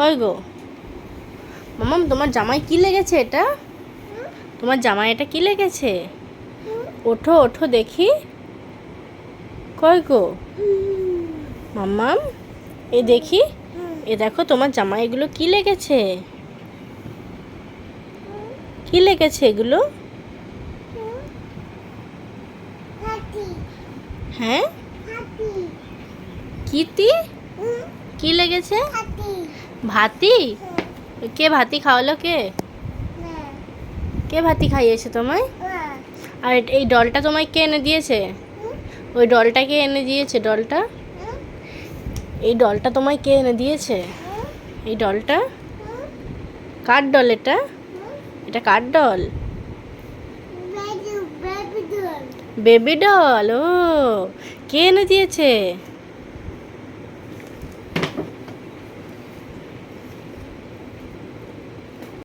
কই গো মামাম, তোমার জামায় কি লেগেছে? এটা তোমার জামায় এটা কি লেগেছে? ওঠো ওঠো দেখি। কই গো মাম্মাম, এই দেখি। এ দেখো তোমার জামায় এগুলো কি লেগেছে? কি লেগেছে এগুলো? হ্যাঁ, কিতি কি লেগেছে? ভাতি। কে ভাতি খাওয়ালো? কে কে ভাতি খাইয়েছে তোমায়? আর এই ডলটা তোমায় কে এনে দিয়েছে? ওই ডলটা কে এনে দিয়েছে? ডলটা, এই ডলটা তোমায় কে এনে দিয়েছে? এই ডলটা কার ডল? এটা এটা কার ডল? Baby doll. ও, কে এনে দিয়েছে?